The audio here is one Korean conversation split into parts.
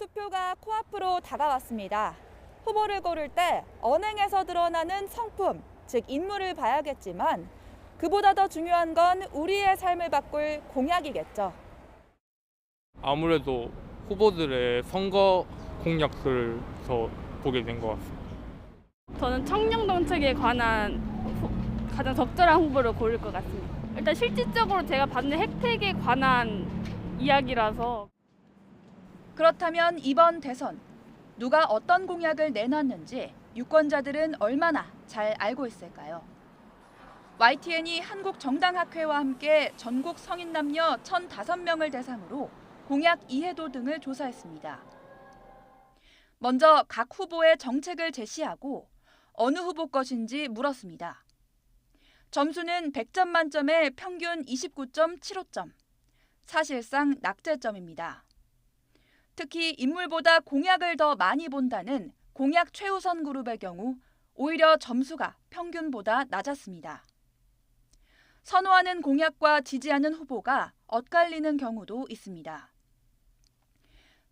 투표가 코앞으로 다가왔습니다. 후보를 고를 때 언행에서 드러나는 성품, 즉 인물을 봐야겠지만 그보다 더 중요한 건 우리의 삶을 바꿀 공약이겠죠. 아무래도 후보들의 선거 공약들에서 보게 된 것 같습니다. 저는 청년 정책에 관한 가장 적절한 후보를 고를 것 같습니다. 일단 실질적으로 제가 받는 혜택에 관한 이야기라서. 그렇다면 이번 대선 누가 어떤 공약을 내놨는지 유권자들은 얼마나 잘 알고 있을까요? YTN이 한국정당학회와 함께 전국 성인 남녀 1,005명을 대상으로 공약 이해도 등을 조사했습니다. 먼저 각 후보의 정책을 제시하고 어느 후보 것인지 물었습니다. 점수는 100점 만점에 평균 29.75점, 사실상 낙제점입니다. 특히 인물보다 공약을 더 많이 본다는 공약 최우선 그룹의 경우 오히려 점수가 평균보다 낮았습니다. 선호하는 공약과 지지하는 후보가 엇갈리는 경우도 있습니다.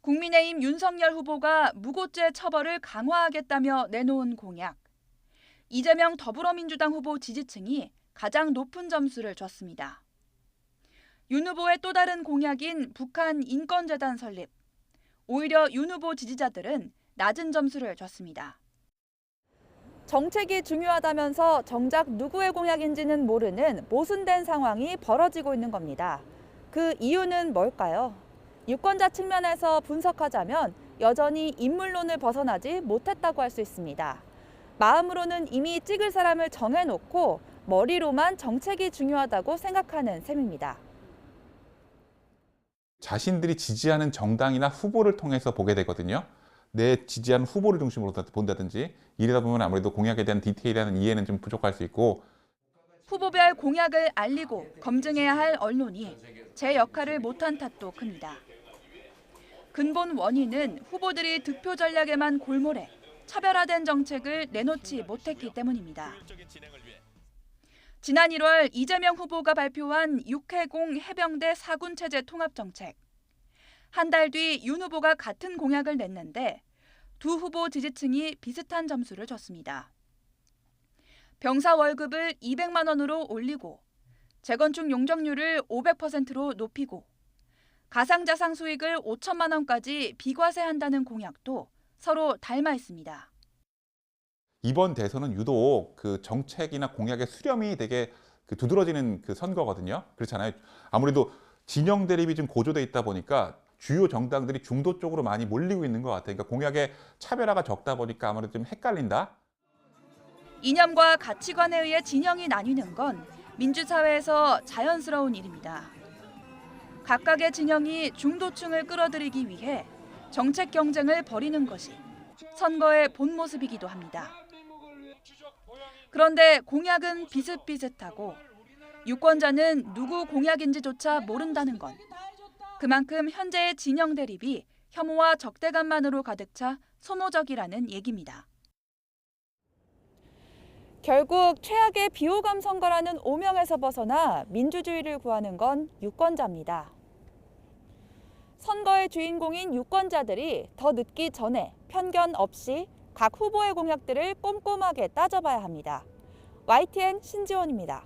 국민의힘 윤석열 후보가 무고죄 처벌을 강화하겠다며 내놓은 공약. 이재명 더불어민주당 후보 지지층이 가장 높은 점수를 줬습니다. 윤 후보의 또 다른 공약인 북한 인권재단 설립. 오히려 윤 후보 지지자들은 낮은 점수를 줬습니다. 정책이 중요하다면서 정작 누구의 공약인지는 모르는 모순된 상황이 벌어지고 있는 겁니다. 그 이유는 뭘까요? 유권자 측면에서 분석하자면 여전히 인물론을 벗어나지 못했다고 할 수 있습니다. 마음으로는 이미 찍을 사람을 정해놓고 머리로만 정책이 중요하다고 생각하는 셈입니다. 자신들이 지지하는 정당이나 후보를 통해서 보게 되거든요. 내 지지하는 후보를 중심으로 본다든지 이러다 보면 아무래도 공약에 대한 디테일한 이해는 좀 부족할 수 있고 후보별 공약을 알리고 검증해야 할 언론이 제 역할을 못한 탓도 큽니다. 근본 원인은 후보들이 득표 전략에만 골몰해 차별화된 정책을 내놓지 못했기 때문입니다. 지난 1월 이재명 후보가 발표한 6회공 해병대 4군 체제 통합 정책. 한 달 뒤 윤 후보가 같은 공약을 냈는데 두 후보 지지층이 비슷한 점수를 줬습니다. 병사 월급을 200만 원으로 올리고 재건축 용적률을 500%로 높이고 가상자산 수익을 5천만 원까지 비과세한다는 공약도 서로 닮아 있습니다. 이번 대선은 유독 그 정책이나 공약의 수렴이 되게 두드러지는 그 선거거든요. 그렇잖아요. 아무래도 진영 대립이 좀 고조돼 있다 보니까 주요 정당들이 중도 쪽으로 많이 몰리고 있는 것 같아요. 그러니까 공약의 차별화가 적다 보니까 아무래도 좀 헷갈린다. 이념과 가치관에 의해 진영이 나뉘는 건 민주사회에서 자연스러운 일입니다. 각각의 진영이 중도층을 끌어들이기 위해 정책 경쟁을 벌이는 것이 선거의 본 모습이기도 합니다. 그런데 공약은 비슷비슷하고 유권자는 누구 공약인지조차 모른다는 건 그만큼 현재의 진영 대립이 혐오와 적대감만으로 가득 차 소모적이라는 얘기입니다. 결국 최악의 비호감 선거라는 오명에서 벗어나 민주주의를 구하는 건 유권자입니다. 선거의 주인공인 유권자들이 더 늦기 전에 편견 없이 각 후보의 공약들을 꼼꼼하게 따져봐야 합니다. YTN 신지원입니다.